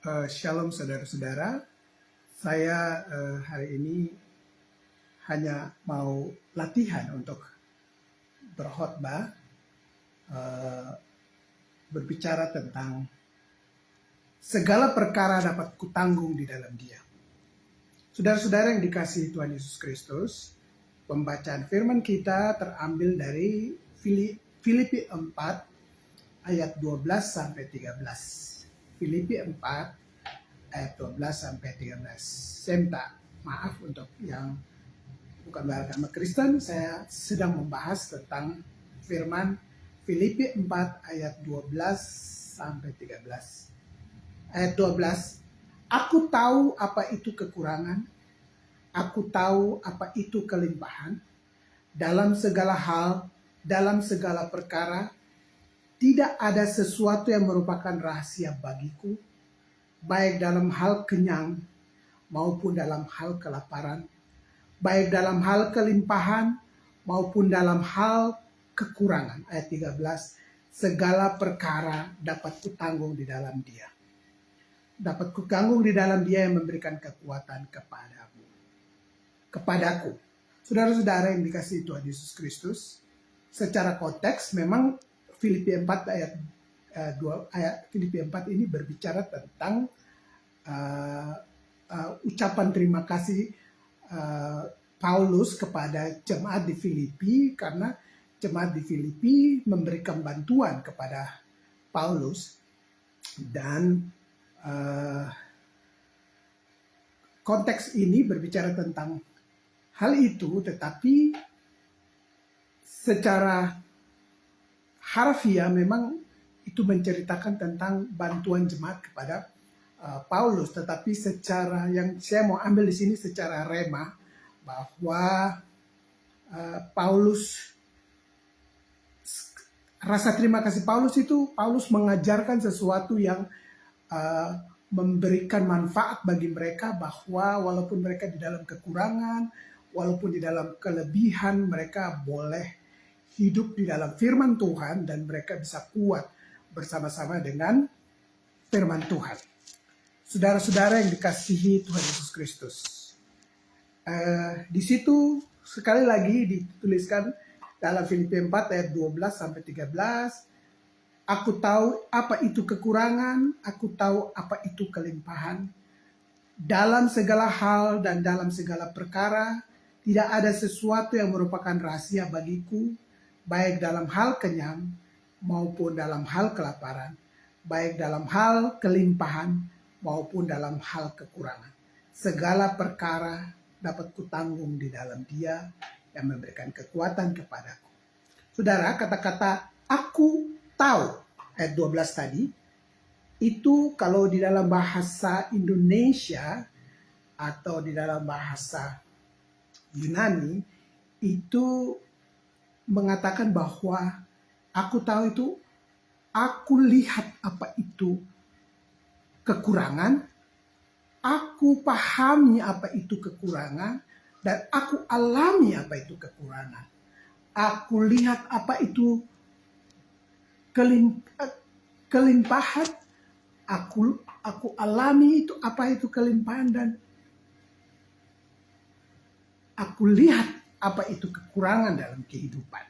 Shalom saudara-saudara, saya hari ini hanya mau latihan untuk berkhotbah, berbicara tentang segala perkara dapat kutanggung di dalam Dia. Saudara-saudara yang dikasihi Tuhan Yesus Kristus, pembacaan firman kita terambil dari Filipi 4 ayat 12 sampai 13. Filipi 4 ayat 12 sampai 13. Saya minta maaf untuk yang bukan beragama Kristen, saya sedang membahas tentang firman Filipi 4 ayat 12 sampai 13. Ayat 12, aku tahu apa itu kekurangan, aku tahu apa itu kelimpahan, dalam segala hal, dalam segala perkara, tidak ada sesuatu yang merupakan rahasia bagiku, baik dalam hal kenyang maupun dalam hal kelaparan, baik dalam hal kelimpahan maupun dalam hal kekurangan. Ayat 13, segala perkara dapat kutanggung di dalam Dia. Dapat kutanggung di dalam Dia yang memberikan kekuatan kepadaku. Saudara-saudara yang dikasihi Tuhan Yesus Kristus, secara konteks memang Filipi 4 ayat 2 Filipi 4 ini berbicara tentang ucapan terima kasih Paulus kepada jemaat di Filipi, karena jemaat di Filipi memberikan bantuan kepada Paulus, dan konteks ini berbicara tentang hal itu, tetapi secara harfiah memang itu menceritakan tentang bantuan jemaat kepada Paulus, tetapi secara yang saya mau ambil di sini secara rema, bahwa Paulus, rasa terima kasih Paulus itu, Paulus mengajarkan sesuatu yang memberikan manfaat bagi mereka, bahwa walaupun mereka di dalam kekurangan, walaupun di dalam kelebihan, mereka boleh hidup di dalam firman Tuhan dan mereka bisa kuat bersama-sama dengan firman Tuhan. Saudara-saudara yang dikasihi Tuhan Yesus Kristus, di situ sekali lagi dituliskan dalam Filipi 4 ayat 12 sampai 13, aku tahu apa itu kekurangan, aku tahu apa itu kelimpahan. Dalam segala hal dan dalam segala perkara, tidak ada sesuatu yang merupakan rahasia bagiku, baik dalam hal kenyang maupun dalam hal kelaparan, baik dalam hal kelimpahan maupun dalam hal kekurangan. Segala perkara dapat kutanggung di dalam Dia yang memberikan kekuatan kepadaku. Saudara, kata-kata aku tahu ayat 12 tadi, itu kalau di dalam bahasa Indonesia atau di dalam bahasa Yunani, itu mengatakan bahwa aku tahu itu, aku lihat apa itu kekurangan, aku pahami apa itu kekurangan, dan aku alami apa itu kekurangan. Aku lihat apa itu kelimpahan, aku alami itu apa itu kelimpahan, dan aku lihat apa itu kekurangan dalam kehidupan.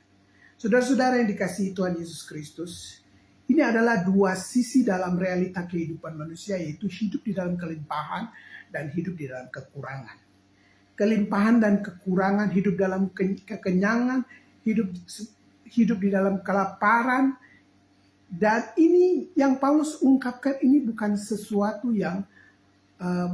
Saudara-saudara yang dikasihi Tuhan Yesus Kristus, ini adalah dua sisi dalam realita kehidupan manusia, yaitu hidup di dalam kelimpahan dan hidup di dalam kekurangan. Kelimpahan dan kekurangan, hidup dalam kekenyangan, hidup di dalam kelaparan. Dan ini yang Paulus ungkapkan, ini bukan sesuatu yang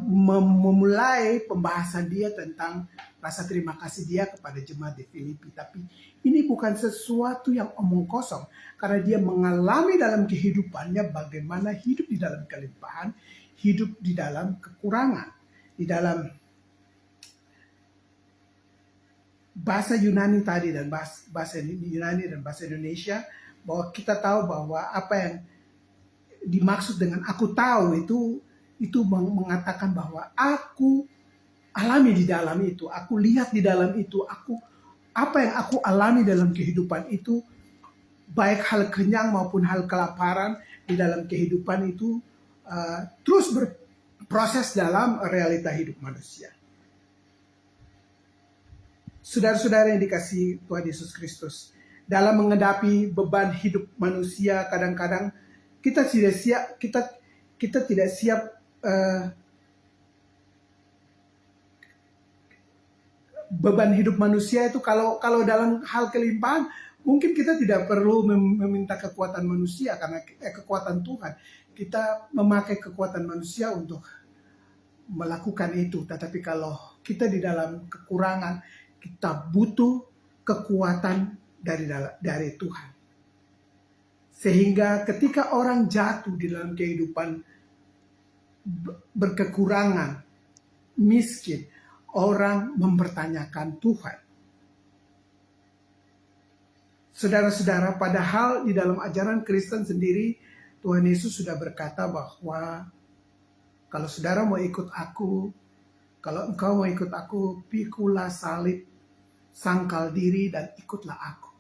memulai pembahasan dia tentang rasa terima kasih dia kepada jemaat di Filipi, tapi ini bukan sesuatu yang omong kosong, karena dia mengalami dalam kehidupannya bagaimana hidup di dalam kelimpahan, hidup di dalam kekurangan. Di dalam bahasa Yunani tadi dan bahasa Yunani dan bahasa Indonesia, bahwa kita tahu bahwa apa yang dimaksud dengan aku tahu itu mengatakan bahwa aku alami di dalam itu, aku lihat di dalam itu, apa yang aku alami dalam kehidupan itu, baik hal kenyang maupun hal kelaparan di dalam kehidupan itu, terus berproses dalam realita hidup manusia. Saudara-saudara yang dikasihi Tuhan Yesus Kristus, dalam menghadapi beban hidup manusia, kadang-kadang kita tidak siap, kita tidak siap beban hidup manusia itu. Kalau dalam hal kelimpahan, mungkin kita tidak perlu meminta kekuatan manusia karena kekuatan Tuhan. Kita memakai kekuatan manusia untuk melakukan itu. Tetapi kalau kita di dalam kekurangan, kita butuh kekuatan dari Tuhan. Sehingga ketika orang jatuh di dalam kehidupan berkekurangan, miskin, orang mempertanyakan Tuhan. Saudara-saudara, padahal di dalam ajaran Kristen sendiri, Tuhan Yesus sudah berkata bahwa kalau saudara mau ikut aku, kalau engkau mau ikut aku, pikulah salib, sangkal diri, dan ikutlah aku.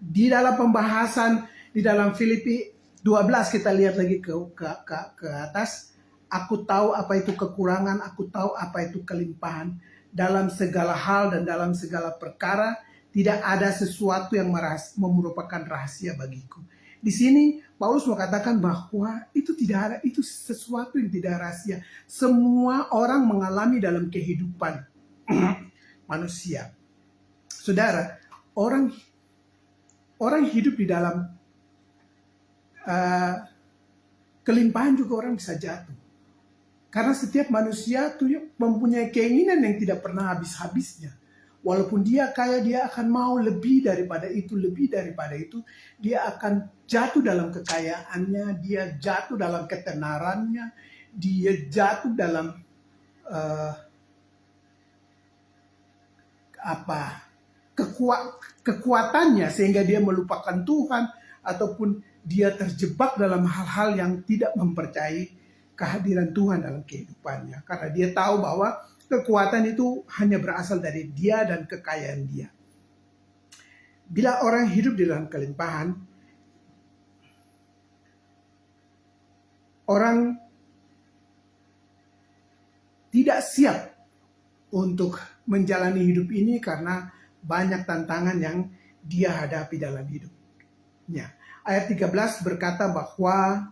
Di dalam pembahasan di dalam Filipi 12 kita lihat lagi ke atas. Aku tahu apa itu kekurangan, aku tahu apa itu kelimpahan. Dalam segala hal dan dalam segala perkara tidak ada sesuatu yang merupakan rahasia bagiku. Di sini Paulus mengatakan bahwa itu tidak ada, itu sesuatu yang tidak rahasia. Semua orang mengalami dalam kehidupan manusia. Saudara, orang hidup di dalam kelimpahan juga orang bisa jatuh. Karena setiap manusia tuh mempunyai keinginan yang tidak pernah habis-habisnya. Walaupun dia kaya, dia akan mau lebih daripada itu, Dia akan jatuh dalam kekayaannya, dia jatuh dalam ketenarannya, dia jatuh dalam kekuatannya sehingga dia melupakan Tuhan, ataupun dia terjebak dalam hal-hal yang tidak mempercayai kehadiran Tuhan dalam kehidupannya. Karena dia tahu bahwa kekuatan itu hanya berasal dari dia dan kekayaan dia. Bila orang hidup di dalam kelimpahan, orang tidak siap untuk menjalani hidup ini karena banyak tantangan yang dia hadapi dalam hidupnya. Ayat 13 berkata bahwa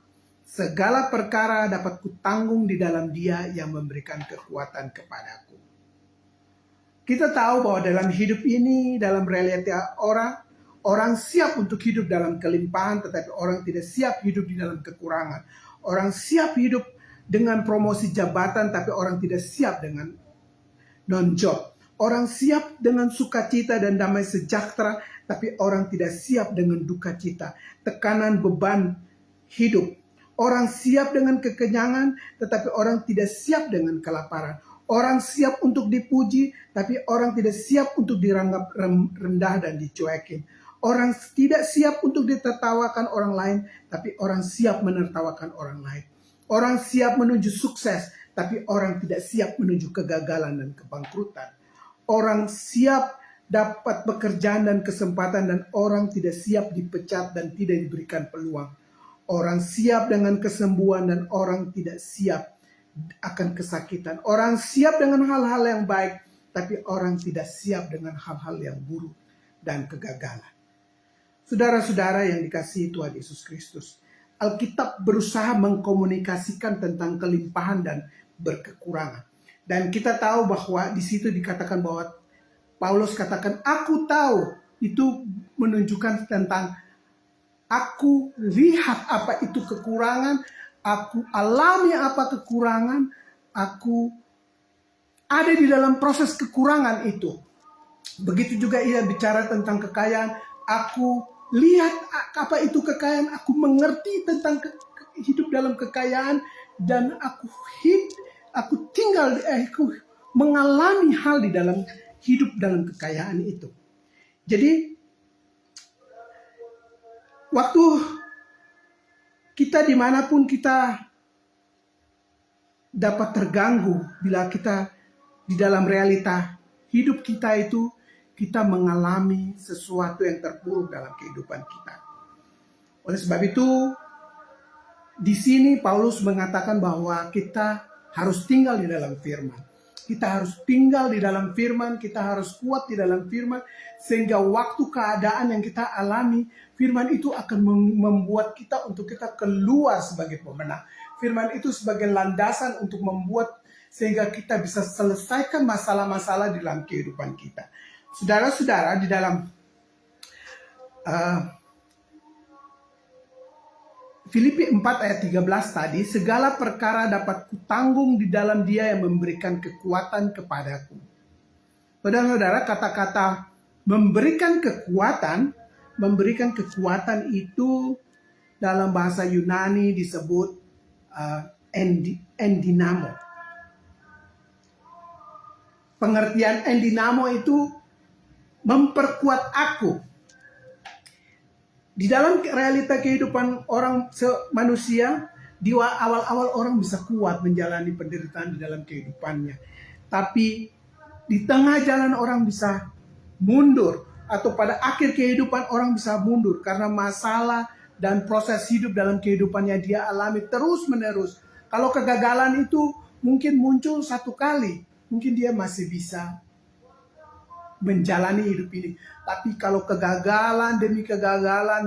segala perkara dapat kutanggung di dalam Dia yang memberikan kekuatan kepadaku. Kita tahu bahwa dalam hidup ini, dalam realita orang siap untuk hidup dalam kelimpahan, tetapi orang tidak siap hidup di dalam kekurangan. Orang siap hidup dengan promosi jabatan, tapi orang tidak siap dengan non-job. Orang siap dengan sukacita dan damai sejahtera, tapi orang tidak siap dengan duka cita, tekanan beban hidup. Orang siap dengan kekenyangan, tetapi orang tidak siap dengan kelaparan. Orang siap untuk dipuji, tapi orang tidak siap untuk dianggap rendah dan dicuekin. Orang tidak siap untuk ditertawakan orang lain, tapi orang siap menertawakan orang lain. Orang siap menuju sukses, tapi orang tidak siap menuju kegagalan dan kebangkrutan. Orang siap dapat pekerjaan dan kesempatan, dan orang tidak siap dipecat dan tidak diberikan peluang. Orang siap dengan kesembuhan dan orang tidak siap akan kesakitan. Orang siap dengan hal-hal yang baik, tapi orang tidak siap dengan hal-hal yang buruk dan kegagalan. Saudara-saudara yang dikasihi Tuhan Yesus Kristus, Alkitab berusaha mengkomunikasikan tentang kelimpahan dan berkekurangan. Dan kita tahu bahwa di situ dikatakan bahwa Paulus katakan, aku tahu, itu menunjukkan tentang aku lihat apa itu kekurangan, aku alami apa kekurangan, aku ada di dalam proses kekurangan itu. Begitu juga ia bicara tentang kekayaan, aku lihat apa itu kekayaan, aku mengerti tentang hidup dalam kekayaan, dan aku mengalami hal di dalam hidup dalam kekayaan itu. Jadi waktu kita dimanapun kita dapat terganggu, bila kita di dalam realita hidup kita itu, kita mengalami sesuatu yang terpuruk dalam kehidupan kita. Oleh sebab itu, di sini Paulus mengatakan bahwa kita harus tinggal di dalam firman. Kita harus tinggal di dalam firman, kita harus kuat di dalam firman, sehingga waktu keadaan yang kita alami, firman itu akan membuat kita untuk kita keluar sebagai pemenang. Firman itu sebagai landasan untuk membuat sehingga kita bisa selesaikan masalah-masalah di dalam kehidupan kita. Saudara-saudara, di dalam Filipi 4 ayat 13 tadi, segala perkara dapat kutanggung di dalam Dia yang memberikan kekuatan kepadaku. Saudara-saudara, kata-kata memberikan kekuatan itu dalam bahasa Yunani disebut endinamo. Pengertian endinamo itu memperkuat aku. Di dalam realita kehidupan orang manusia, di awal-awal orang bisa kuat menjalani penderitaan di dalam kehidupannya. Tapi di tengah jalan orang bisa mundur, atau pada akhir kehidupan orang bisa mundur karena masalah dan proses hidup dalam kehidupannya dia alami terus-menerus. Kalau kegagalan itu mungkin muncul satu kali, mungkin dia masih bisa menjalani hidup ini. Tapi kalau kegagalan demi kegagalan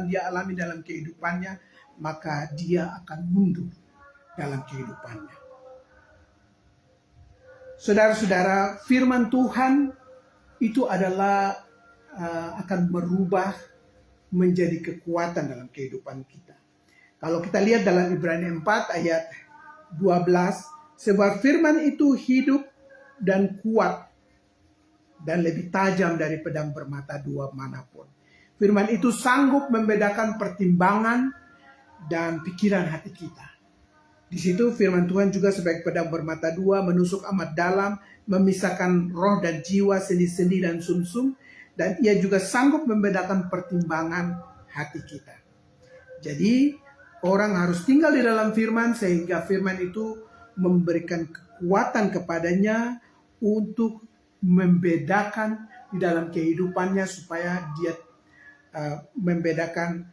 dia alami dalam kehidupannya, maka dia akan mundur dalam kehidupannya. Saudara-saudara, firman Tuhan itu adalah akan merubah menjadi kekuatan dalam kehidupan kita. Kalau kita lihat dalam Ibrani 4 ayat 12, sebab firman itu hidup dan kuat dan lebih tajam dari pedang bermata dua manapun. Firman itu sanggup membedakan pertimbangan dan pikiran hati kita. Di situ firman Tuhan juga sebagai pedang bermata dua, menusuk amat dalam, memisahkan roh dan jiwa, sendi-sendi dan sumsum, dan ia juga sanggup membedakan pertimbangan hati kita. Jadi orang harus tinggal di dalam firman sehingga firman itu memberikan kekuatan kepadanya untuk membedakan di dalam kehidupannya supaya dia membedakan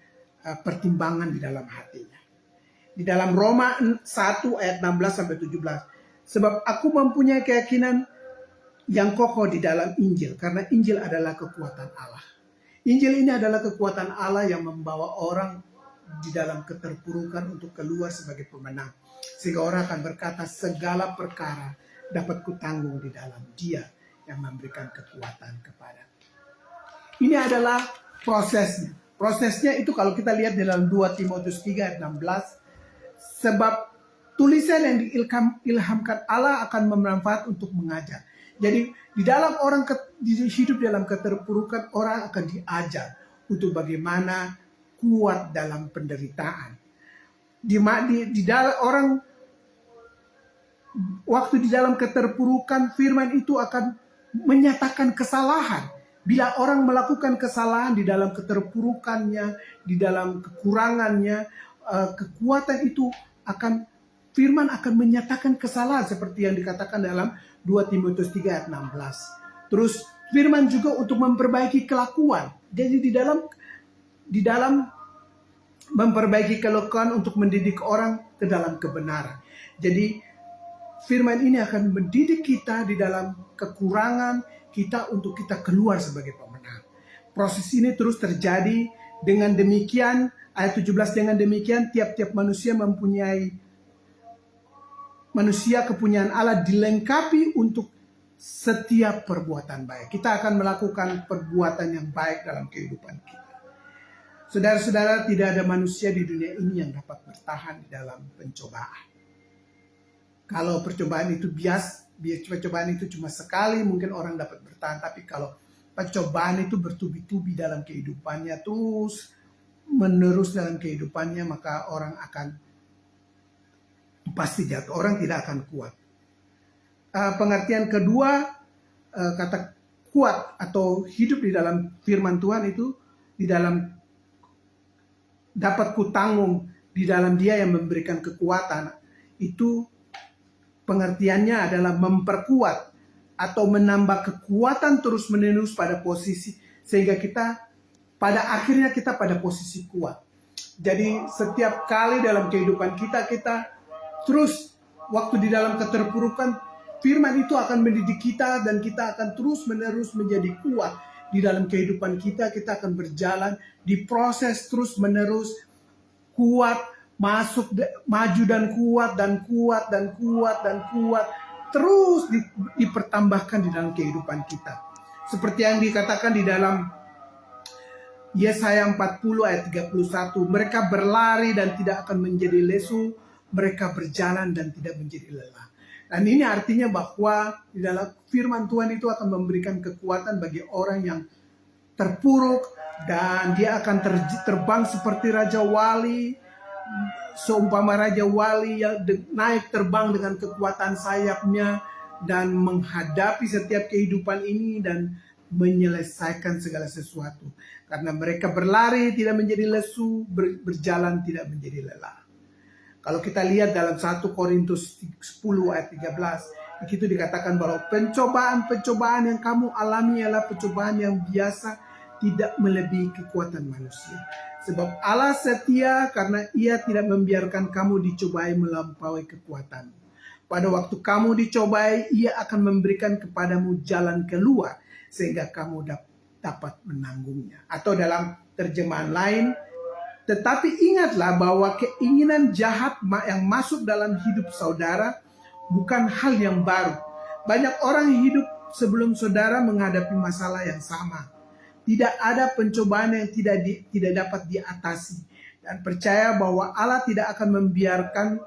pertimbangan di dalam hatinya. Di dalam Roma 1 ayat 16-17, sebab aku mempunyai keyakinan yang kokoh di dalam Injil, karena Injil adalah kekuatan Allah. Injil ini adalah kekuatan Allah yang membawa orang di dalam keterpurukan untuk keluar sebagai pemenang. Sehingga orang akan berkata, segala perkara dapat kutanggung di dalam Dia yang memberikan kekuatan kepada. Ini adalah prosesnya. Prosesnya itu kalau kita lihat dalam 2 Timotius 3 ayat 16, sebab tulisan yang diilhamkan Allah akan bermanfaat untuk mengajar. Jadi di dalam orang hidup dalam keterpurukan, orang akan diajar untuk bagaimana kuat dalam penderitaan. Di dalam orang waktu di dalam keterpurukan, firman itu akan menyatakan kesalahan. Bila orang melakukan kesalahan di dalam keterpurukannya, di dalam kekurangannya, kekuatan itu firman akan menyatakan kesalahan seperti yang dikatakan dalam 2 Timotius 3 ayat 16. Terus firman juga untuk memperbaiki kelakuan. Jadi di dalam memperbaiki kelakuan untuk mendidik orang ke dalam kebenaran. Jadi firman ini akan mendidik kita di dalam kekurangan kita untuk kita keluar sebagai pemenang. Proses ini terus terjadi. Dengan demikian, ayat 17, dengan demikian tiap-tiap manusia kepunyaan Allah dilengkapi untuk setiap perbuatan baik. Kita akan melakukan perbuatan yang baik dalam kehidupan kita. Saudara-saudara, tidak ada manusia di dunia ini yang dapat bertahan di dalam pencobaan. Kalau percobaan itu percobaan itu cuma sekali, mungkin orang dapat bertahan. Tapi kalau percobaan itu bertubi-tubi dalam kehidupannya, terus menerus dalam kehidupannya, maka orang akan pasti jatuh. Orang tidak akan kuat. Pengertian kedua, kata kuat atau hidup di dalam firman Tuhan itu di dalam dapat kutanggung di dalam Dia yang memberikan kekuatan. Itu pengertiannya adalah memperkuat atau menambah kekuatan terus-menerus pada posisi sehingga kita pada akhirnya kita pada posisi kuat. Jadi setiap kali dalam kehidupan kita terus waktu di dalam keterpurukan, firman itu akan mendidik kita dan kita akan terus menerus menjadi kuat di dalam kehidupan kita. Kita akan berjalan di proses terus menerus kuat, maju dan kuat dan kuat dan kuat dan kuat, terus dipertambahkan di dalam kehidupan kita. Seperti yang dikatakan di dalam Yesaya 40 ayat 31, mereka berlari dan tidak akan menjadi lesu, mereka berjalan dan tidak menjadi lelah. Dan ini artinya bahwa di dalam firman Tuhan itu akan memberikan kekuatan bagi orang yang terpuruk, dan dia akan terbang seperti Raja Wali, seumpama Raja Wali yang naik terbang dengan kekuatan sayapnya dan menghadapi setiap kehidupan ini dan menyelesaikan segala sesuatu. Karena mereka berlari tidak menjadi lesu, berjalan tidak menjadi lelah. Kalau kita lihat dalam 1 Korintus 10 ayat 13, itu dikatakan bahwa pencobaan-pencobaan yang kamu alami adalah pencobaan yang biasa, tidak melebihi kekuatan manusia. Sebab Allah setia karena Ia tidak membiarkan kamu dicobai melampaui kekuatanmu. Pada waktu kamu dicobai, Ia akan memberikan kepadamu jalan keluar sehingga kamu dapat menanggungnya. Atau dalam terjemahan lain, tetapi ingatlah bahwa keinginan jahat yang masuk dalam hidup saudara bukan hal yang baru. Banyak orang hidup sebelum saudara menghadapi masalah yang sama. Tidak ada pencobaan yang tidak dapat diatasi. Dan percaya bahwa Allah tidak akan membiarkan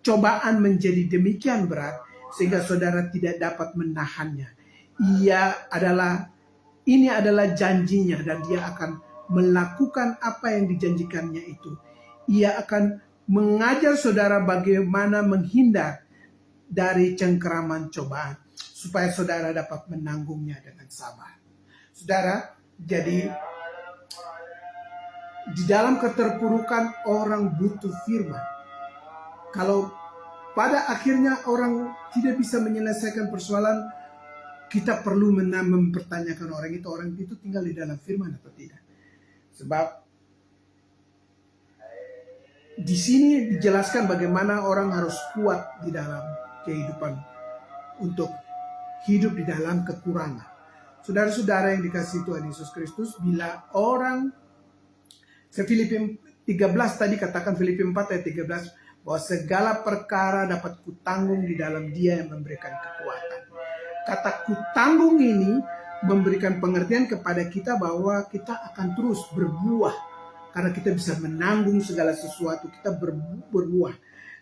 cobaan menjadi demikian berat sehingga saudara tidak dapat menahannya. Ini adalah janjinya dan dia akan melakukan apa yang dijanjikannya itu. Ia akan mengajar saudara bagaimana menghindar dari cengkeraman cobaan supaya saudara dapat menanggungnya dengan sabar. Saudara, jadi di dalam keterpurukan orang butuh firman. Kalau pada akhirnya orang tidak bisa menyelesaikan persoalan, kita perlu mempertanyakan orang itu tinggal di dalam firman atau tidak. Sebab di sini dijelaskan bagaimana orang harus kuat di dalam kehidupan untuk hidup di dalam kekurangan. Saudara-saudara yang dikasihi Tuhan Yesus Kristus, bila orang, Filipi 13 tadi katakan, Filipi 4 ayat 13, bahwa segala perkara dapat kutanggung di dalam Dia yang memberikan kekuatan. Kata kutanggung ini memberikan pengertian kepada kita bahwa kita akan terus berbuah. Karena kita bisa menanggung segala sesuatu, kita berbuah.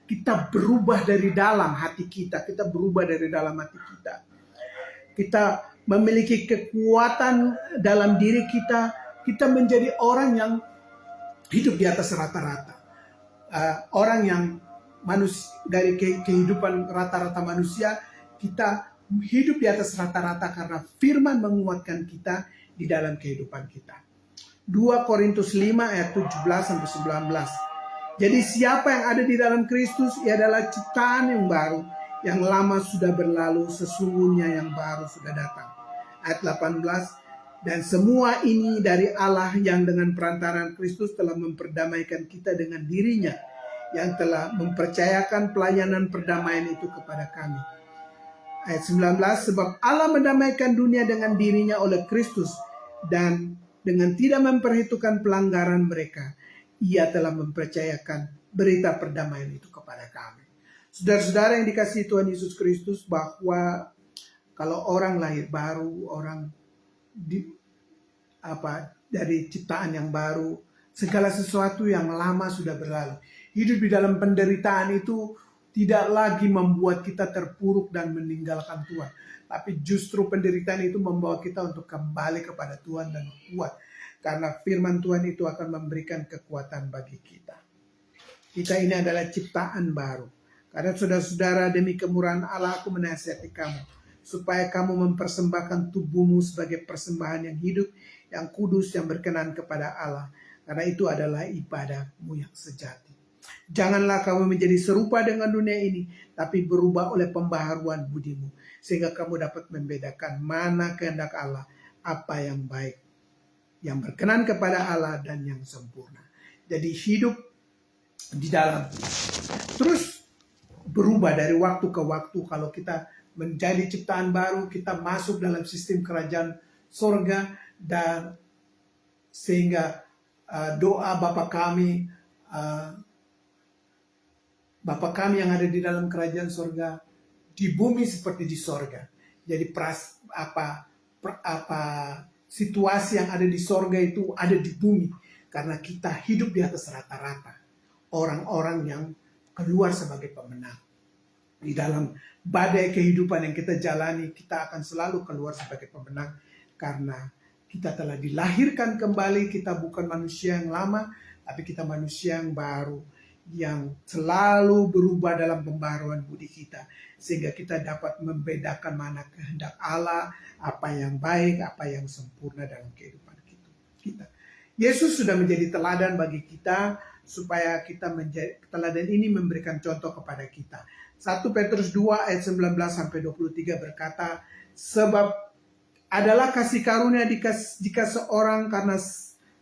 Kita berubah dari dalam hati kita, kita berubah dari dalam hati kita. Kita memiliki kekuatan dalam diri kita, kita menjadi orang yang hidup di atas rata-rata. Orang yang dari kehidupan rata-rata manusia, kita hidup di atas rata-rata karena firman menguatkan kita di dalam kehidupan kita. 2 Korintus 5 ayat 17-19. Jadi siapa yang ada di dalam Kristus, ia adalah ciptaan yang baru, yang lama sudah berlalu, sesungguhnya yang baru sudah datang. Ayat 18, dan semua ini dari Allah yang dengan perantaraan Kristus telah memperdamaikan kita dengan dirinya, yang telah mempercayakan pelayanan perdamaian itu kepada kami. Ayat 19, sebab Allah mendamaikan dunia dengan dirinya oleh Kristus, dan dengan tidak memperhitungkan pelanggaran mereka, Ia telah mempercayakan berita perdamaian itu kepada kami. Saudara-saudara yang dikasihi Tuhan Yesus Kristus, bahwa kalau orang lahir baru, orang dari ciptaan yang baru, segala sesuatu yang lama sudah berlalu. Hidup di dalam penderitaan itu tidak lagi membuat kita terpuruk dan meninggalkan Tuhan. Tapi justru penderitaan itu membawa kita untuk kembali kepada Tuhan dan kuat. Karena firman Tuhan itu akan memberikan kekuatan bagi kita. Kita ini adalah ciptaan baru. Karena saudara-saudara, demi kemurahan Allah aku menasihati kamu, supaya kamu mempersembahkan tubuhmu sebagai persembahan yang hidup, yang kudus, yang berkenan kepada Allah. Karena itu adalah ibadahmu yang sejati. Janganlah kamu menjadi serupa dengan dunia ini, tapi berubah oleh pembaharuan budimu, sehingga kamu dapat membedakan mana kehendak Allah, apa yang baik, yang berkenan kepada Allah, dan yang sempurna. Jadi hidup di dalam, terus berubah dari waktu ke waktu. Kalau kita menjadi ciptaan baru, kita masuk dalam sistem kerajaan sorga, dan sehingga doa Bapa kami yang ada di dalam kerajaan sorga, di bumi seperti di sorga. Jadi situasi yang ada di sorga itu ada di bumi, karena kita hidup di atas rata-rata orang-orang yang keluar sebagai pemenang. Di dalam badai kehidupan yang kita jalani, kita akan selalu keluar sebagai pemenang, karena kita telah dilahirkan kembali. Kita bukan manusia yang lama, tapi kita manusia yang baru, yang selalu berubah dalam pembaharuan budi kita, sehingga kita dapat membedakan mana kehendak Allah, apa yang baik, apa yang sempurna dalam kehidupan kita. Yesus sudah menjadi teladan bagi kita, supaya kita menjadi teladan ini memberikan contoh kepada kita. 1 Petrus 2 ayat 19-23 berkata, sebab adalah kasih karunia jika seorang karena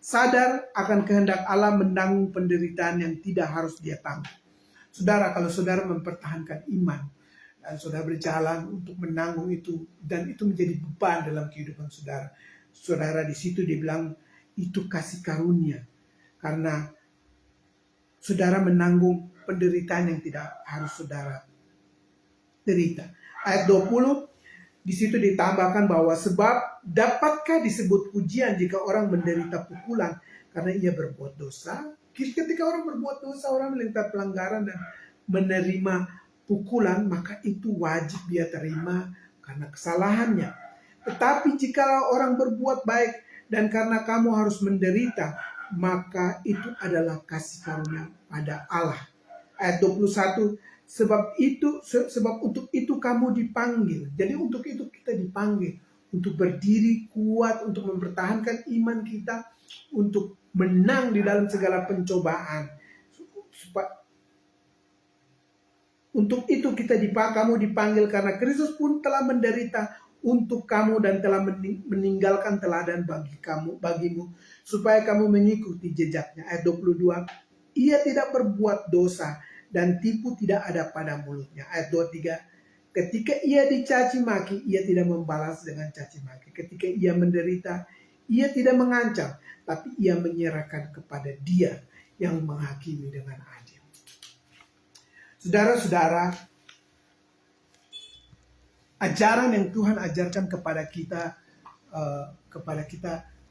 sadar akan kehendak Allah menanggung penderitaan yang tidak harus dia tanggung. Saudara, kalau saudara mempertahankan iman dan saudara berjalan untuk menanggung itu, dan itu menjadi beban dalam kehidupan saudara, saudara di situ dibilang itu kasih karunia, karena saudara menanggung penderitaan yang tidak harus saudara derita. Ayat 20 di situ ditambahkan bahwa sebab dapatkah disebut pujian jika orang menderita pukulan karena ia berbuat dosa? Ketika orang berbuat dosa, orang melakukan pelanggaran dan menerima pukulan, maka itu wajib dia terima karena kesalahannya. Tetapi jika orang berbuat baik dan karena kamu harus menderita, maka itu adalah kasih karunia pada Allah. Ayat 21, sebab untuk itu kamu dipanggil. Jadi untuk itu kita dipanggil, untuk berdiri kuat, untuk mempertahankan iman kita, untuk menang di dalam segala pencobaan. Untuk itu kamu dipanggil, karena Kristus pun telah menderita untuk kamu dan telah meninggalkan teladan bagimu, supaya kamu mengikuti jejaknya. Ayat 22, ia tidak berbuat dosa dan tipu tidak ada pada mulutnya. Ayat 23, ketika ia dicaci maki, ia tidak membalas dengan caci maki. Ketika ia menderita, ia tidak mengancam, tapi ia menyerahkan kepada Dia yang menghakimi dengan adil. Saudara-saudara, ajaran yang Tuhan ajarkan kepada kita,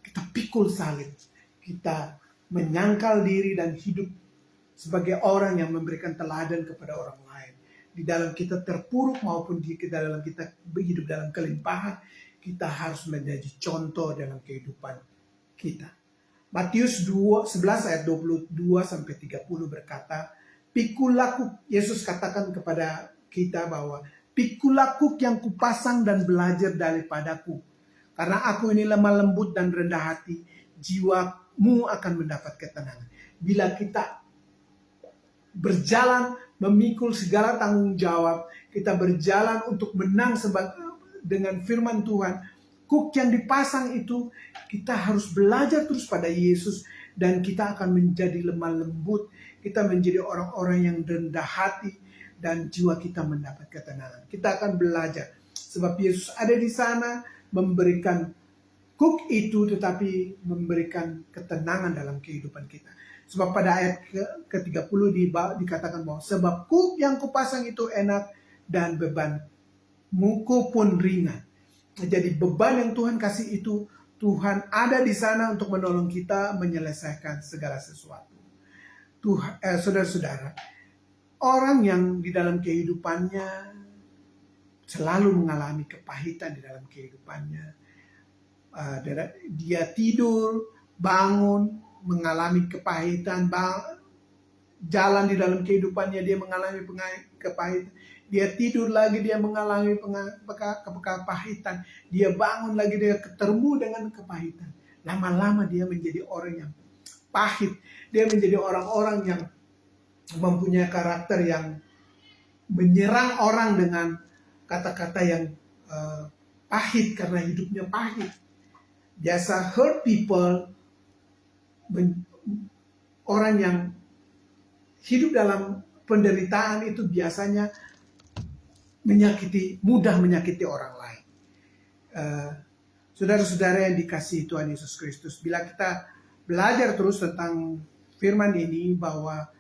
kita pikul salib, kita menyangkal diri dan hidup sebagai orang yang memberikan teladan kepada orang lain. Di dalam kita terpuruk maupun di dalam kita hidup dalam kelimpahan, kita harus menjadi contoh dalam kehidupan kita. Matius 11 ayat 22-30 berkata, pikul lakuk, Yesus katakan kepada kita bahwa pikul lakuk yang kupasang dan belajar daripadaku. Karena aku ini lemah lembut dan rendah hati, jiwamu akan mendapat ketenangan. Bila kita berjalan memikul segala tanggung jawab, kita berjalan untuk menang dengan firman Tuhan, kuk yang dipasang itu, kita harus belajar terus pada Yesus, dan kita akan menjadi lemah lembut, kita menjadi orang-orang yang rendah hati, dan jiwa kita mendapat ketenangan. Kita akan belajar, sebab Yesus ada di sana memberikan kuk itu, tetapi memberikan ketenangan dalam kehidupan kita. Sebab pada ayat ke-30 dikatakan bahwa sebab kuk yang kupasang itu enak dan bebanmu pun ringan. Jadi beban yang Tuhan kasih itu, Tuhan ada di sana untuk menolong kita menyelesaikan segala sesuatu. Saudara-saudara, orang yang di dalam kehidupannya selalu mengalami kepahitan di dalam kehidupannya. Dia tidur, bangun, mengalami kepahitan, jalan di dalam kehidupannya dia mengalami kepahitan. Dia tidur lagi, dia mengalami kepahitan. Dia bangun lagi, dia ketemu dengan kepahitan. Lama-lama dia menjadi orang yang pahit. Dia menjadi orang-orang yang mempunyai karakter yang menyerang orang dengan kata-kata yang pahit, karena hidupnya pahit. Biasa hurt people, orang yang hidup dalam penderitaan itu biasanya mudah menyakiti orang lain. Saudara-saudara yang dikasihi Tuhan Yesus Kristus, bila kita belajar terus tentang firman ini, bahwa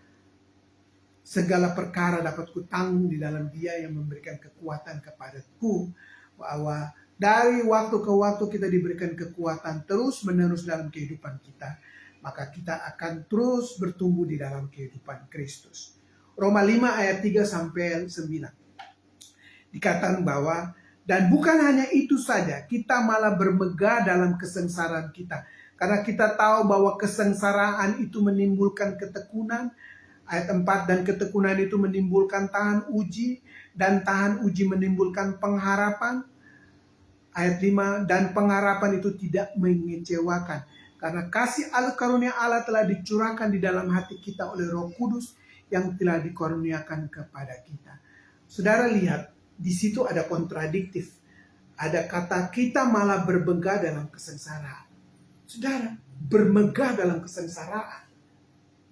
segala perkara dapat kutanggung di dalam Dia yang memberikan kekuatan kepadaku, bahwa dari waktu ke waktu kita diberikan kekuatan terus-menerus dalam kehidupan kita, maka kita akan terus bertumbuh di dalam kehidupan Kristus. Roma 5 ayat 3 sampai 9. Dikatakan bahwa, dan bukan hanya itu saja, kita malah bermegah dalam kesengsaraan kita. Karena kita tahu bahwa kesengsaraan itu menimbulkan ketekunan. Ayat 4, dan ketekunan itu menimbulkan tahan uji, dan tahan uji menimbulkan pengharapan. Ayat 5, dan pengharapan itu tidak mengecewakan. Karena kasih karunia Allah telah dicurahkan di dalam hati kita oleh Roh Kudus yang telah dikaruniakan kepada kita. Saudara lihat, di situ ada kontradiktif. Ada kata kita malah bermegah dalam kesengsaraan. Saudara, bermegah dalam kesengsaraan,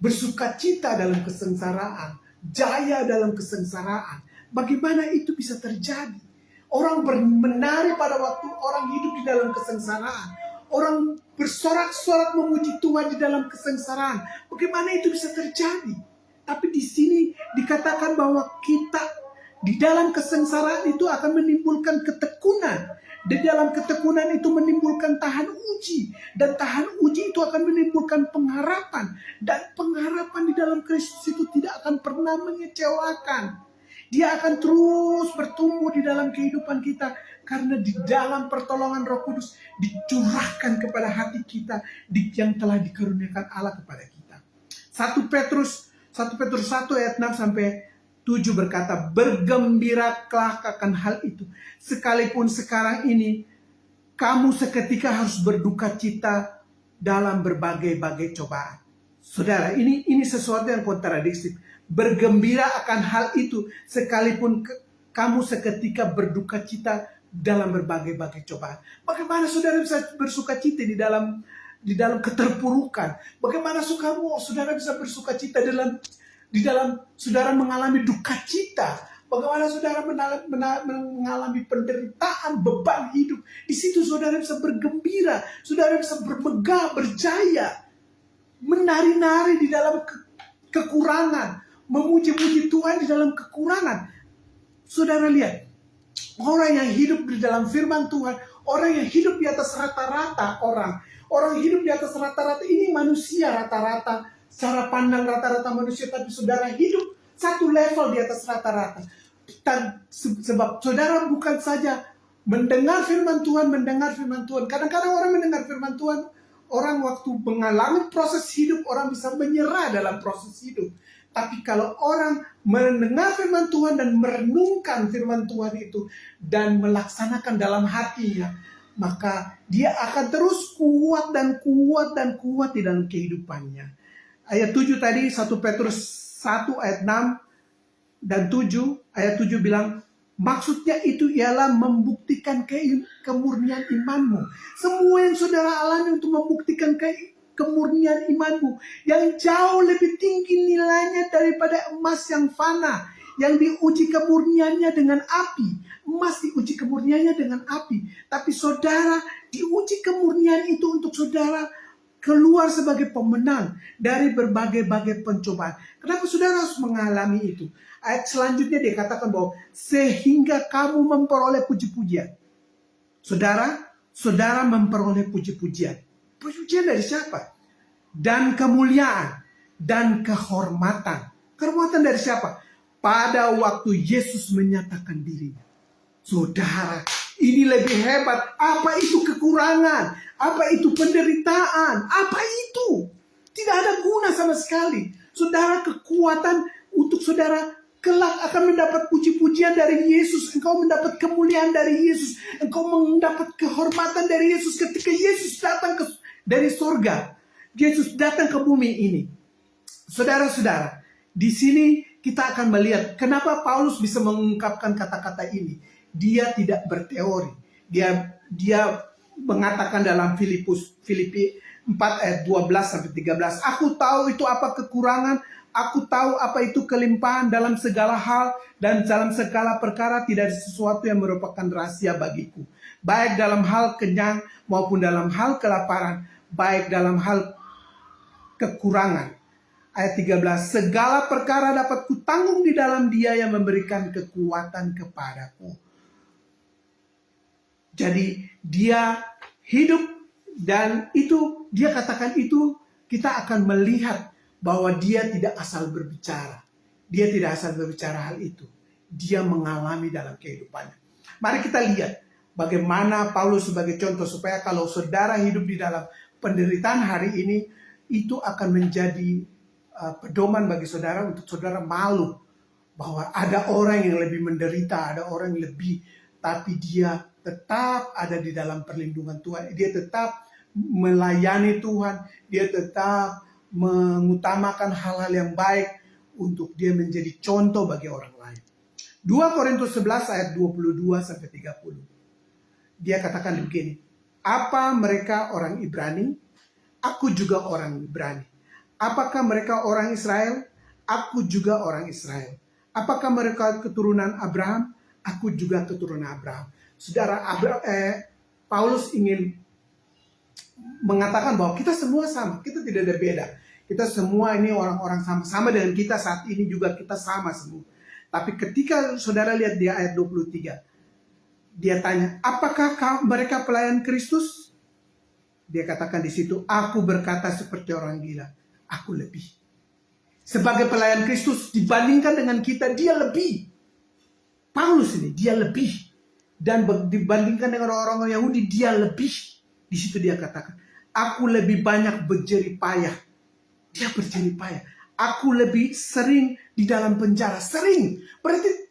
bersukacita dalam kesengsaraan, jaya dalam kesengsaraan. Bagaimana itu bisa terjadi? Orang menari pada waktu orang hidup di dalam kesengsaraan. Orang bersorak-sorak memuji Tuhan di dalam kesengsaraan. Bagaimana itu bisa terjadi? Tapi di sini dikatakan bahwa kita di dalam kesengsaraan itu akan menimbulkan ketekunan. Di dalam ketekunan itu menimbulkan tahan uji. Dan tahan uji itu akan menimbulkan pengharapan. Dan pengharapan di dalam Kristus itu tidak akan pernah mengecewakan. Dia akan terus bertumbuh di dalam kehidupan kita. Karena di dalam pertolongan Roh Kudus dicurahkan kepada hati kita yang telah dikaruniakan Allah kepada kita. 1 Petrus 1 ayat 6 sampai 7 berkata, bergembiralah akan hal itu. Sekalipun sekarang ini kamu seketika harus berduka cita dalam berbagai-bagai cobaan. Saudara, ini sesuatu yang kontradiktif. Bergembira akan hal itu sekalipun kamu seketika berduka cita dalam berbagai-bagai cobaan. Bagaimana saudara bisa bersuka cita di dalam keterpurukan? Bagaimana saudara bisa bersuka cita di dalam saudara mengalami duka cita? Bagaimana saudara mengalami penderitaan, beban hidup? Di situ saudara bisa bergembira, saudara bisa bermegah, berjaya, menari-nari di dalam kekurangan, memuji-muji Tuhan di dalam kekurangan. Saudara lihat, orang yang hidup di dalam firman Tuhan, orang yang hidup di atas rata-rata orang hidup di atas rata-rata ini manusia rata-rata, secara pandang rata-rata manusia, tapi saudara hidup satu level di atas rata-rata. Sebab saudara bukan saja mendengar firman Tuhan. Kadang-kadang orang mendengar firman Tuhan, orang waktu mengalami proses hidup, orang bisa menyerah dalam proses hidup. Tapi kalau orang mendengar firman Tuhan dan merenungkan firman Tuhan itu dan melaksanakan dalam hatinya, maka dia akan terus kuat di dalam kehidupannya. Ayat 7 tadi, 1 Petrus 1 ayat 6 dan 7, ayat 7 bilang, maksudnya itu ialah membuktikan kemurnian imanmu. Semua yang saudara alami untuk membuktikan kemurnian imanmu, yang jauh lebih tinggi nilainya daripada emas yang fana, yang diuji kemurniannya dengan api. Emas diuji kemurniannya dengan api. Tapi saudara, diuji kemurnian itu untuk saudara keluar sebagai pemenang dari berbagai-bagai pencobaan. Kenapa saudara harus mengalami itu? Ayat selanjutnya dikatakan bahwa sehingga kamu memperoleh puji-pujian. Saudara memperoleh puji-pujian. Puji-pujian dari siapa? Dan kemuliaan dan kehormatan. Kehormatan dari siapa? Pada waktu Yesus menyatakan dirinya. Saudara, ini lebih hebat. Apa itu kekurangan? Apa itu penderitaan? Apa itu? Tidak ada guna sama sekali. Saudara, kekuatan untuk saudara kelak akan mendapat puji-pujian dari Yesus. Engkau mendapat kemuliaan dari Yesus. Engkau mendapat kehormatan dari Yesus ketika Yesus datang dari sorga. Yesus datang ke bumi ini. Saudara-saudara, di sini kita akan melihat kenapa Paulus bisa mengungkapkan kata-kata ini. Dia tidak berteori. Dia mengatakan dalam Filipi 4 ayat 12 sampai 13, aku tahu itu apa kekurangan, aku tahu apa itu kelimpahan dalam segala hal, dan dalam segala perkara tidak ada sesuatu yang merupakan rahasia bagiku, baik dalam hal kenyang maupun dalam hal kelaparan, baik dalam hal kekurangan. Ayat 13, segala perkara dapat kutanggung di dalam Dia yang memberikan kekuatan kepadaku. Jadi dia hidup, dan itu dia katakan itu kita akan melihat bahwa dia tidak asal berbicara. Dia tidak asal berbicara hal itu. Dia mengalami dalam kehidupannya. Mari kita lihat bagaimana Paulus sebagai contoh, supaya kalau saudara hidup di dalam penderitaan hari ini, itu akan menjadi pedoman bagi saudara untuk saudara malu bahwa ada orang yang lebih menderita, ada orang yang lebih, tapi dia tetap ada di dalam perlindungan Tuhan. Dia tetap melayani Tuhan, dia tetap mengutamakan hal-hal yang baik untuk dia menjadi contoh bagi orang lain. 2 Korintus 11 ayat 22 sampai 30. Dia katakan begini, apa mereka orang Ibrani? Aku juga orang Ibrani. Apakah mereka orang Israel? Aku juga orang Israel. Apakah mereka keturunan Abraham? Aku juga keturunan Abraham. Saudara, Paulus ingin mengatakan bahwa kita semua sama, kita tidak ada beda. Kita semua ini orang-orang sama dengan kita saat ini juga, kita sama semua. Tapi ketika saudara lihat di ayat 23, dia tanya, apakah mereka pelayan Kristus? Dia katakan di situ, aku berkata seperti orang gila, aku lebih. Sebagai pelayan Kristus dibandingkan dengan kita, dia lebih. Paulus ini, dia lebih. Dan dibandingkan dengan orang-orang Yahudi, dia lebih. Di situ dia katakan, aku lebih banyak berjerih payah. Dia berjerih payah. Aku lebih sering di dalam penjara. Sering. Berarti,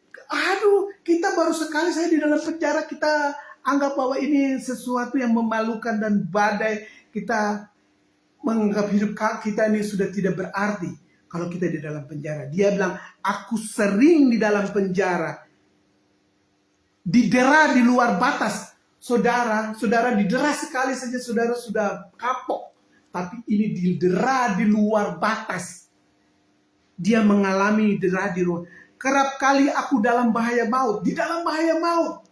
kita baru sekali saya di dalam penjara, kita anggap bahwa ini sesuatu yang memalukan dan badai. Kita menganggap hidup kita ini sudah tidak berarti kalau kita di dalam penjara. Dia bilang, aku sering di dalam penjara. Didera di luar batas. Saudara didera sekali saja saudara sudah kapok. Tapi ini didera di luar batas. Dia mengalami dera di luar. Kerap kali aku dalam bahaya maut. Di dalam bahaya maut.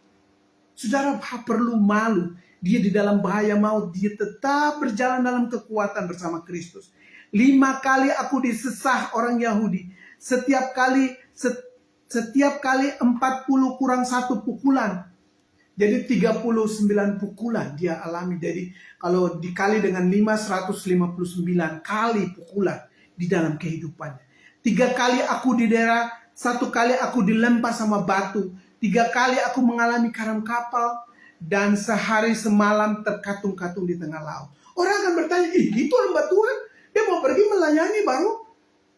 Saudara perlu malu. Dia di dalam bahaya maut. Dia tetap berjalan dalam kekuatan bersama Kristus. 5 kali aku disesah orang Yahudi. Setiap kali 40 kurang 1 pukulan. Jadi 39 pukulan dia alami. Jadi kalau dikali dengan 559 kali pukulan di dalam kehidupannya. 3 kali aku didera, 1 kali aku dilempar sama batu, 3 kali aku mengalami karam kapal, dan sehari semalam terkatung-katung di tengah laut. Orang akan bertanya, itu hamba Tuhan, dia mau pergi melayani baru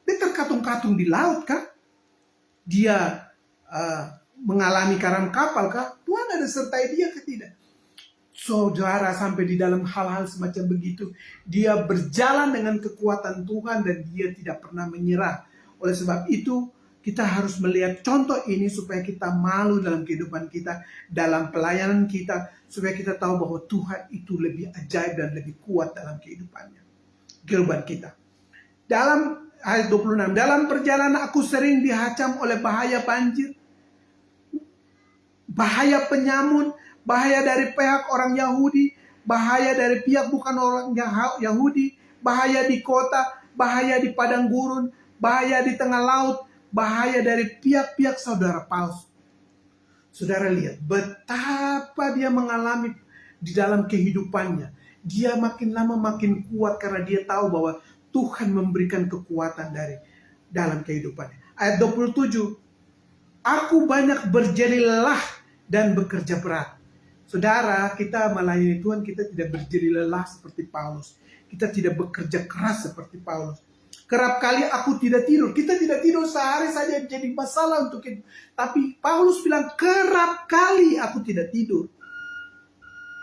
dia terkatung-katung di laut kah? Dia mengalami karam kapal kah? Tuhan ada sertai dia kah? Tidak. Saudara, sampai di dalam hal-hal semacam begitu, dia berjalan dengan kekuatan Tuhan dan dia tidak pernah menyerah. Oleh sebab itu, kita harus melihat contoh ini supaya kita malu dalam kehidupan kita, dalam pelayanan kita, supaya kita tahu bahwa Tuhan itu lebih ajaib dan lebih kuat dalam kehidupan kita. Dalam ayat 26, dalam perjalanan aku sering dihacam oleh bahaya banjir, bahaya penyamun, bahaya dari pihak orang Yahudi, bahaya dari pihak bukan orang Yahudi, bahaya di kota, bahaya di padang gurun, bahaya di tengah laut, bahaya dari pihak-pihak saudara palsu. Saudara lihat betapa dia mengalami di dalam kehidupannya. Dia makin lama makin kuat karena dia tahu bahwa Tuhan memberikan kekuatan dari dalam kehidupannya. Ayat 27, aku banyak berjerih lelah dan bekerja berat. Saudara, kita melayani Tuhan, kita tidak berjerih lelah seperti Paulus. Kita tidak bekerja keras seperti Paulus. Kerap kali aku tidak tidur. Kita tidak tidur sehari saja jadi masalah untuk kita. Tapi Paulus bilang, kerap kali aku tidak tidur.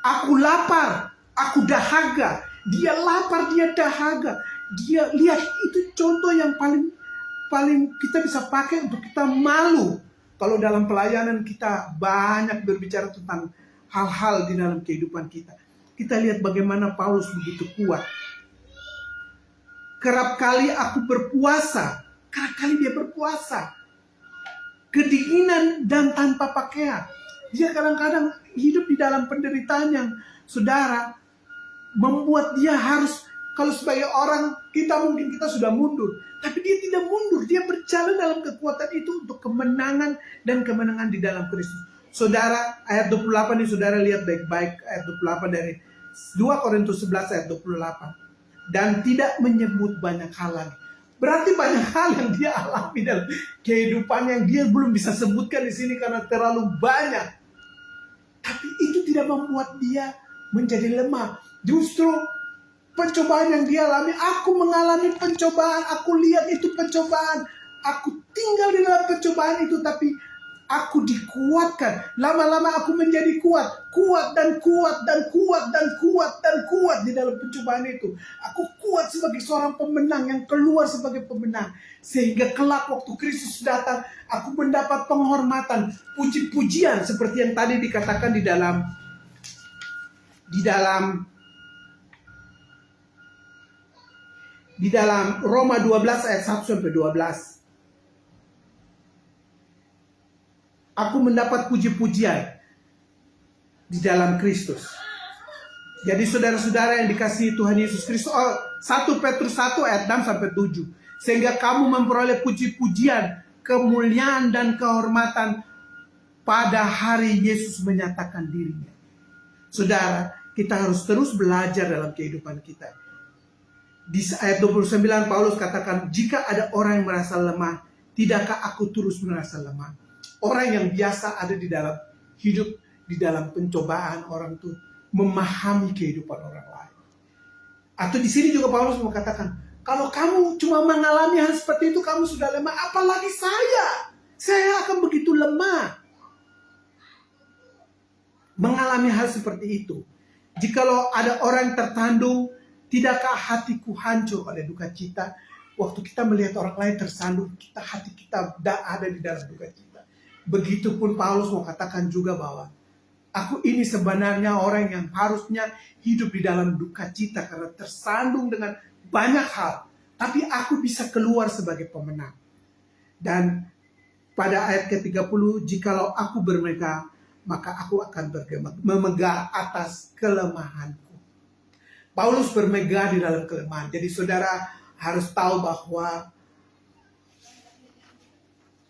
Aku lapar, aku dahaga. Dia lapar, dia dahaga. Dia lihat, itu contoh yang paling kita bisa pakai untuk kita malu. Kalau dalam pelayanan kita banyak berbicara tentang hal-hal di dalam kehidupan kita. kita lihat bagaimana Paulus begitu kuat. Kerap kali aku berpuasa, kerap kali dia berpuasa. Kedinginan dan tanpa pakaian. Dia kadang-kadang hidup di dalam penderitaan yang, saudara, membuat dia harus, kalau sebagai orang, mungkin kita sudah mundur. Tapi dia tidak mundur, dia berjalan dalam kekuatan itu untuk kemenangan dan kemenangan di dalam Kristus. Saudara, ayat 28 ini saudara lihat baik-baik, ayat 28 dari 2 Korintus 11 ayat 28. Dan tidak menyebut banyak hal lagi. Berarti banyak hal yang dia alami dalam kehidupan yang dia belum bisa sebutkan di sini karena terlalu banyak. Tapi itu tidak membuat dia menjadi lemah. Justru pencobaan yang dia alami, aku mengalami pencobaan, aku lihat itu pencobaan, aku tinggal di dalam pencobaan itu, tapi aku dikuatkan. Lama-lama aku menjadi kuat dan kuat dan kuat dan kuat dan kuat di dalam pencobaan itu. Aku kuat sebagai seorang pemenang yang keluar sebagai pemenang. Sehingga kelak waktu Kristus datang, aku mendapat penghormatan, puji-pujian seperti yang tadi dikatakan di dalam Roma 12 ayat 1 sampai 12. Aku mendapat puji-pujian di dalam Kristus. Jadi saudara-saudara yang dikasihi Tuhan Yesus Kristus, 1 Petrus 1 ayat 6 sampai 7. Sehingga kamu memperoleh puji-pujian, kemuliaan dan kehormatan pada hari Yesus menyatakan dirinya. Saudara, kita harus terus belajar dalam kehidupan kita. Di ayat 29 Paulus katakan, jika ada orang yang merasa lemah, tidakkah aku terus merasa lemah? Orang yang biasa ada di dalam hidup, di dalam pencobaan, orang itu memahami kehidupan orang lain. Atau di sini juga Paulus mengatakan, kalau kamu cuma mengalami hal seperti itu, kamu sudah lemah, apalagi saya. Saya akan begitu lemah mengalami hal seperti itu. Jikalau ada orang tertandung, tidakkah hatiku hancur oleh duka cita? Waktu kita melihat orang lain tersandung, hati kita ada di dalam duka cita. Begitupun Paulus mau katakan juga bahwa aku ini sebenarnya orang yang harusnya hidup di dalam duka cita karena tersandung dengan banyak hal. Tapi aku bisa keluar sebagai pemenang. Dan pada ayat ke-30, jikalau aku bermegah, maka aku akan memegah atas kelemahanku. Paulus bermegah di dalam kelemahan. Jadi saudara harus tahu bahwa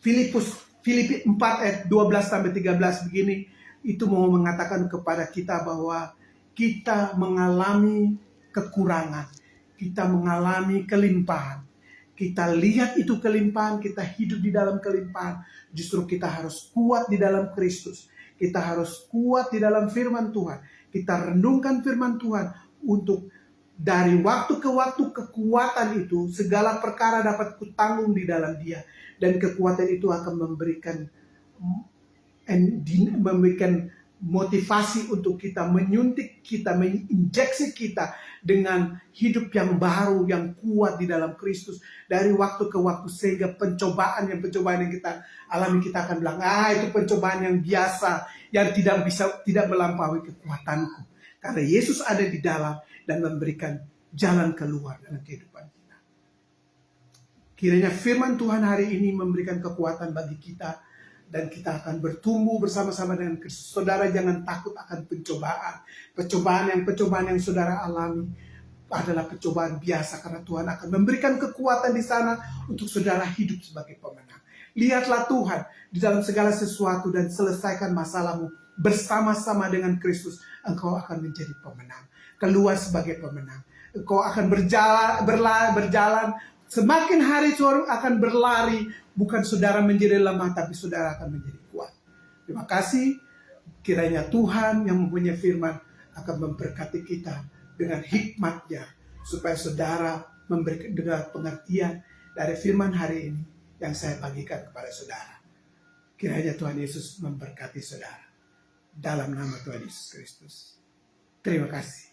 Filipi 4 ayat 12 sampai 13 begini, itu mau mengatakan kepada kita bahwa kita mengalami kekurangan, kita mengalami kelimpahan. Kita lihat itu kelimpahan, kita hidup di dalam kelimpahan. Justru kita harus kuat di dalam Kristus. Kita harus kuat di dalam firman Tuhan. Kita renungkan firman Tuhan untuk dari waktu ke waktu kekuatan itu, segala perkara dapat kutanggung di dalam Dia. Dan kekuatan itu akan memberikan motivasi untuk kita, menyuntik kita, menginjeksi kita dengan hidup yang baru, yang kuat di dalam Kristus dari waktu ke waktu, sehingga pencobaan yang kita alami, kita akan bilang, itu pencobaan yang biasa, yang tidak melampaui kekuatanku, karena Yesus ada di dalam dan memberikan jalan keluar dalam kehidupan kita. Kiranya firman Tuhan hari ini memberikan kekuatan bagi kita, dan kita akan bertumbuh bersama-sama dengan Kristus. Saudara jangan takut akan pencobaan. Pencobaan yang saudara alami adalah pencobaan biasa, karena Tuhan akan memberikan kekuatan di sana untuk saudara hidup sebagai pemenang. Lihatlah Tuhan di dalam segala sesuatu dan selesaikan masalahmu bersama-sama dengan Kristus. Engkau akan menjadi pemenang, keluar sebagai pemenang. Engkau akan berjalan. Semakin hari saudara akan berlari, bukan saudara menjadi lemah, tapi saudara akan menjadi kuat. Terima kasih. Kiranya Tuhan yang mempunyai firman akan memberkati kita dengan hikmat-Nya, supaya saudara memberikan dengan pengertian dari firman hari ini yang saya bagikan kepada saudara. Kiranya Tuhan Yesus memberkati saudara. Dalam nama Tuhan Yesus Kristus. Terima kasih.